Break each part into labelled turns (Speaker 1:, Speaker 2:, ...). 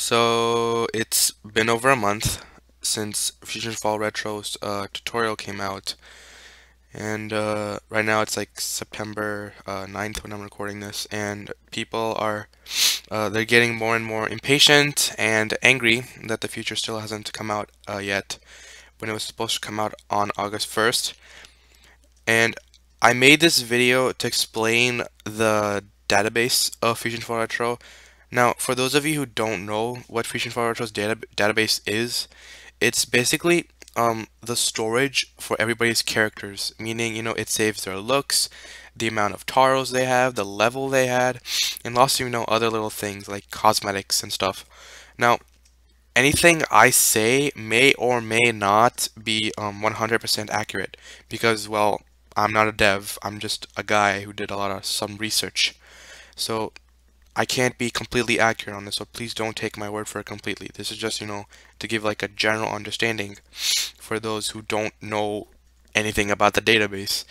Speaker 1: So it's been over a month since Fusionfall Retro's tutorial came out, and right now it's like September 9th when I'm recording this, and people are they're getting more and more impatient and angry that the future still hasn't come out yet when it was supposed to come out on August 1st. And I made this video to explain the database of Fusionfall Retro. Now, for those of you who don't know what Fusionfall Retro's database is, it's basically the storage for everybody's characters, meaning, it saves their looks, the amount of taros they have, the level they had, and also, other little things like cosmetics and stuff. Now, anything I say may or may not be 100% accurate because, well, I'm not a dev. I'm just a guy who did some research. So I can't be completely accurate on this, so please don't take my word for it completely. This is just, to give like a general understanding for those who don't know anything about the database.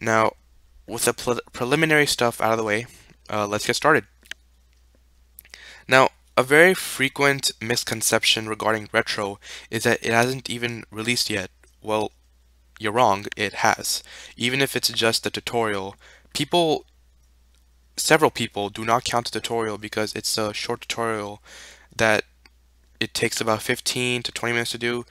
Speaker 1: Now, with the preliminary stuff out of the way, let's get started. Now, a very frequent misconception regarding Retro is that it hasn't even released yet. Well, you're wrong, it has. Even if it's just the tutorial, several people do not count the tutorial because it's a short tutorial that it takes about 15 to 20 minutes to do,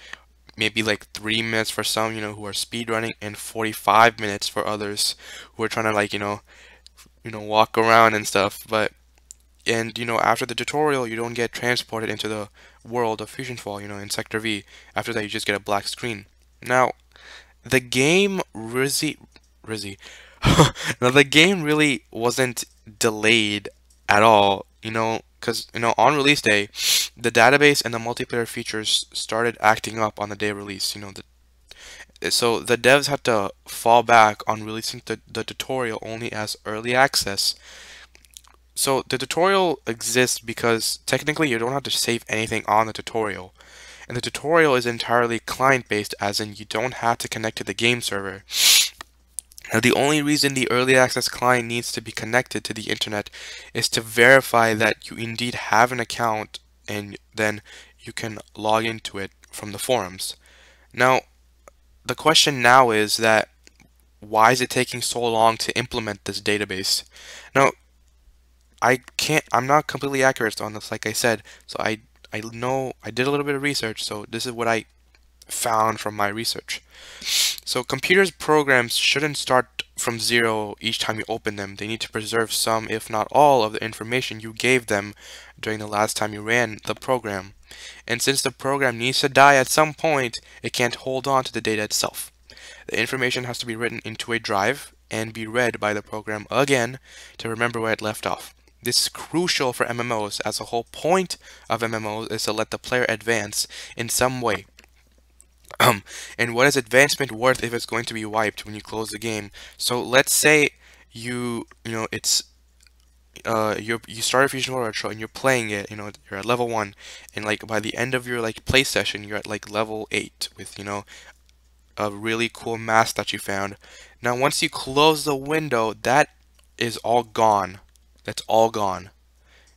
Speaker 1: maybe like 3 minutes for some, who are speedrunning, and 45 minutes for others who are trying to like, walk around and stuff. And after the tutorial, you don't get transported into the world of Fusionfall, in Sector V. After that, you just get a black screen. Now, the game now the game really wasn't delayed at all, because on release day, the database and the multiplayer features started acting up on the day of release. So the devs had to fall back on releasing the tutorial only as early access. So the tutorial exists because technically you don't have to save anything on the tutorial. And the tutorial is entirely client-based, as in you don't have to connect to the game server. Now, the only reason the early access client needs to be connected to the internet is to verify that you indeed have an account, and then you can log into it from the forums. Now, the question now is that why is it taking so long to implement this database? Now, I'm not completely accurate on this, like I said, so I know I did a little bit of research, so this is what I found from my research. So computers' programs shouldn't start from zero each time you open them. They need to preserve some, if not all, of the information you gave them during the last time you ran the program. And since the program needs to die at some point, it can't hold on to the data itself. The information has to be written into a drive and be read by the program again to remember where it left off. This is crucial for MMOs, as the whole point of MMOs is to let the player advance in some way. And what is advancement worth if it's going to be wiped when you close the game? So let's say you start a Fusion World Retro and you're playing it, you're at level 1, and like by the end of your like play session you're at like level 8 with a really cool mask that you found. Now once you close the window, that is all gone. That's all gone.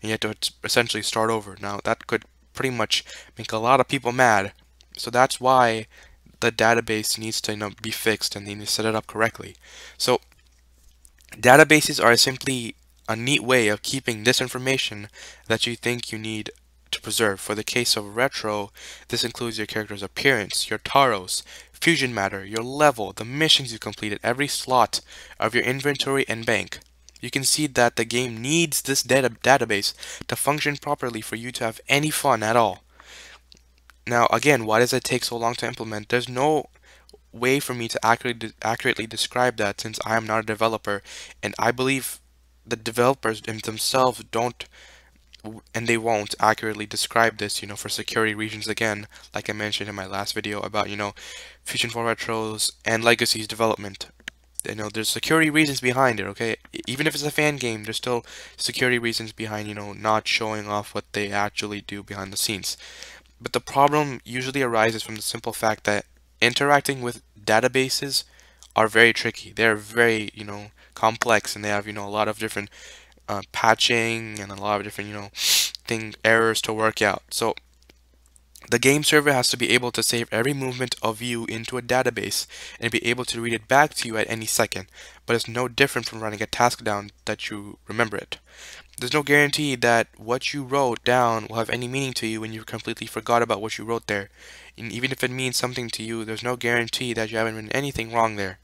Speaker 1: And you have to essentially start over. Now that could pretty much make a lot of people mad. So that's why the database needs to be fixed, and they need to set it up correctly. So databases are simply a neat way of keeping this information that you think you need to preserve. For the case of Retro, this includes your character's appearance, your taros, fusion matter, your level, the missions you completed, every slot of your inventory and bank. You can see that the game needs this database to function properly for you to have any fun at all. Now, again, why does it take so long to implement? There's no way for me to accurately describe that, since I am not a developer, and I believe the developers themselves don't, and they won't accurately describe this, for security reasons again, like I mentioned in my last video about, Fusionfall Retro's and Legacy's development. There's security reasons behind it, okay? Even if it's a fan game, there's still security reasons behind, not showing off what they actually do behind the scenes. But the problem usually arises from the simple fact that interacting with databases are very tricky. They're very, complex, and they have, a lot of different patching and a lot of different, errors to work out. So the game server has to be able to save every movement of you into a database and be able to read it back to you at any second, but it's no different from writing a task down that you remember it. There's no guarantee that what you wrote down will have any meaning to you when you completely forgot about what you wrote there. And even if it means something to you, there's no guarantee that you haven't written anything wrong there.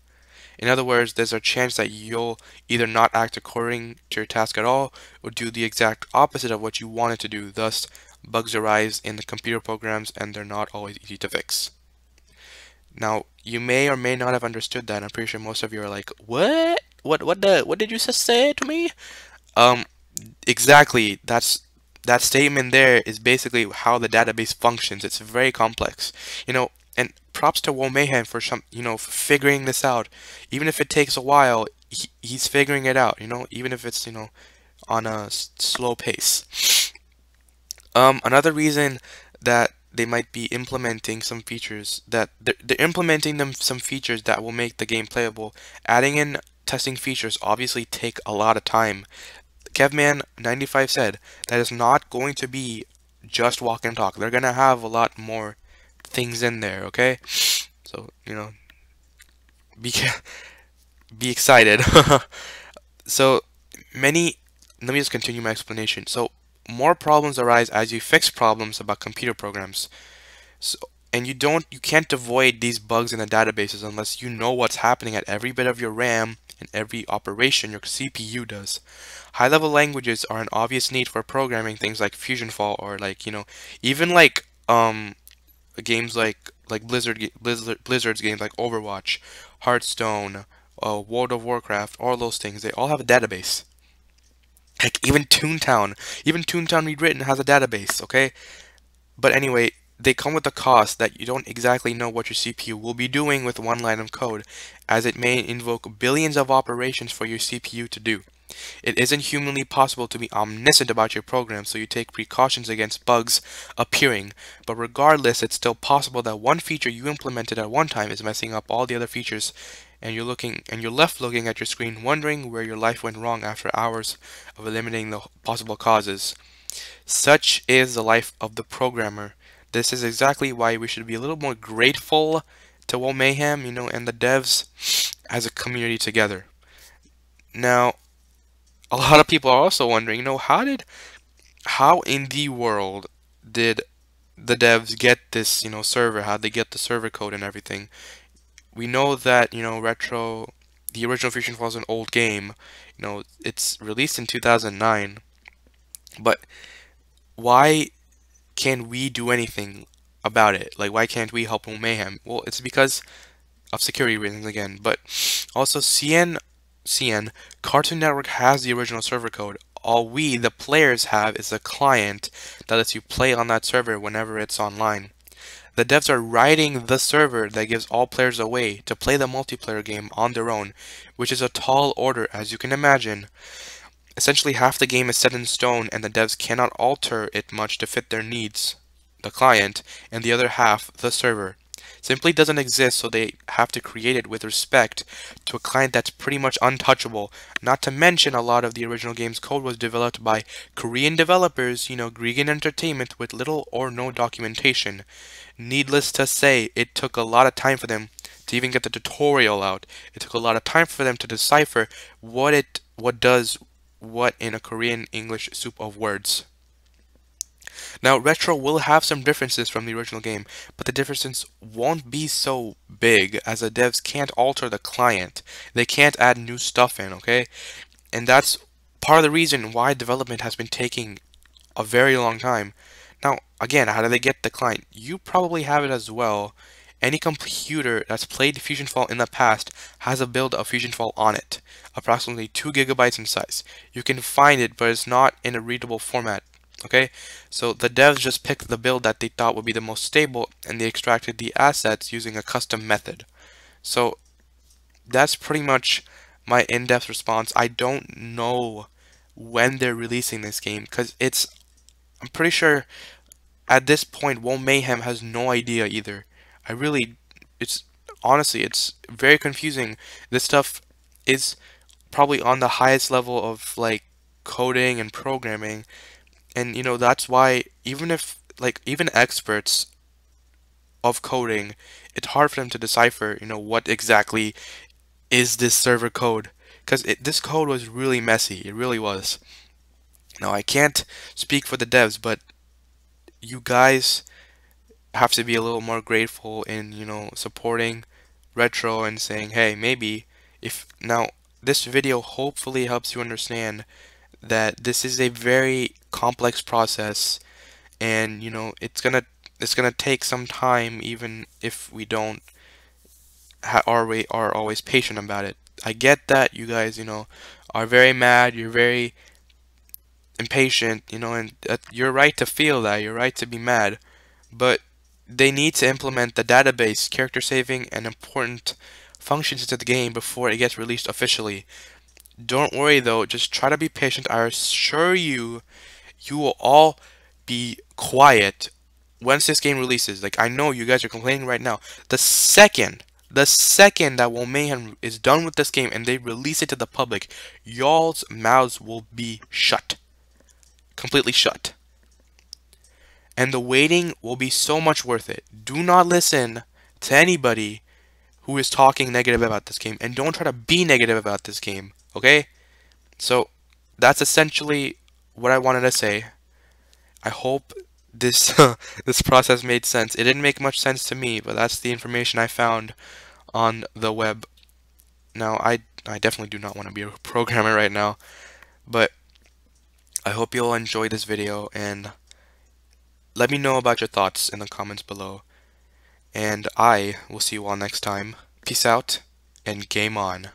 Speaker 1: In other words, there's a chance that you'll either not act according to your task at all or do the exact opposite of what you wanted to do. Thus, bugs arise in the computer programs and they're not always easy to fix. Now, you may or may not have understood that. I'm pretty sure most of you are like, "What? What did you just say to me?" Um, exactly. That statement there is basically how the database functions. It's very complex, and props to Wo Mayhem for for figuring this out. Even if it takes a while, he's figuring it out. Even if it's on a slow pace. Another reason that they might be implementing some features that they're implementing some features that will make the game playable. Adding in testing features obviously take a lot of time. Kevman95 said that it's not going to be just walk and talk. They're gonna have a lot more things in there, okay? So, be be excited. So, many let me just continue my explanation. So, more problems arise as you fix problems about computer programs. So, and you can't avoid these bugs in the databases unless you know what's happening at every bit of your RAM and every operation your CPU does. High-level languages are an obvious need for programming things like Fusionfall or even like games like Blizzard's games like Overwatch, Hearthstone, World of Warcraft, all those things. They all have a database. Heck, even Toontown Rewritten has a database, okay? But anyway, they come with a cost that you don't exactly know what your CPU will be doing with one line of code, as it may invoke billions of operations for your CPU to do. It isn't humanly possible to be omniscient about your program, so you take precautions against bugs appearing. But regardless, it's still possible that one feature you implemented at one time is messing up all the other features, and you're left looking at your screen wondering where your life went wrong after hours of eliminating the possible causes. Such is the life of the programmer. This is exactly why we should be a little more grateful to Wo Mayhem, and the devs as a community together. Now, a lot of people are also wondering, how in the world did the devs get this, server? How'd they get the server code and everything? We know that, the original Fusionfall is an old game. It's released in 2009. But why can't we do anything about it? Like, why can't we help Mayhem? Well, it's because of security reasons again. But also, Cartoon Network has the original server code. All we, the players, have is a client that lets you play on that server whenever it's online. The devs are writing the server that gives all players a way to play the multiplayer game on their own, which is a tall order, as you can imagine. Essentially, half the game is set in stone, and the devs cannot alter it much to fit their needs, the client, and the other half, the server, simply doesn't exist, so they have to create it with respect to a client that's pretty much untouchable. Not to mention, a lot of the original game's code was developed by Korean developers, Gregan Entertainment, with little or no documentation. Needless to say, it took a lot of time for them to even get the tutorial out. It took a lot of time for them to decipher what does what in a Korean English soup of words. Now, Retro will have some differences from the original game, but the differences won't be so big as the devs can't alter the client. They can't add new stuff in, okay? And that's part of the reason why development has been taking a very long time. Now, again, how do they get the client? You probably have it as well. Any computer that's played Fusionfall in the past has a build of Fusionfall on it, approximately 2 gigabytes in size. You can find it, but it's not in a readable format. Okay, so the devs just picked the build that they thought would be the most stable, and they extracted the assets using a custom method. So that's pretty much my in-depth response. I don't know when they're releasing this game, because I'm pretty sure at this point Wo Mayhem has no idea either. Honestly, it's very confusing. This stuff is probably on the highest level of like coding and programming, And that's why even if like even experts of coding, it's hard for them to decipher, what exactly is this server code. Because this code was really messy. It really was. Now, I can't speak for the devs, but you guys have to be a little more grateful in, supporting retro and saying, hey, maybe if now this video hopefully helps you understand that this is a very complex process, and it's gonna take some time, even if we don't are always patient about it. I get that you guys, are very mad, you're very impatient, and you're right to feel that, you're right to be mad, but they need to implement the database, character saving, and important functions into the game before it gets released officially. Don't worry though, just try to be patient. I assure you, you will all be quiet once this game releases. Like, I know you guys are complaining right now. The second that Mayhem is done with this game and they release it to the public, y'all's mouths will be shut. Completely shut. And the waiting will be so much worth it. Do not listen to anybody who is talking negative about this game, and don't try to be negative about this game, okay? So, that's essentially what I wanted to say. I hope this this process made sense. It didn't make much sense to me, but that's the information I found on the web. Now, I definitely do not want to be a programmer right now, but I hope you'll enjoy this video, and let me know about your thoughts in the comments below. And I will see you all next time. Peace out, and game on.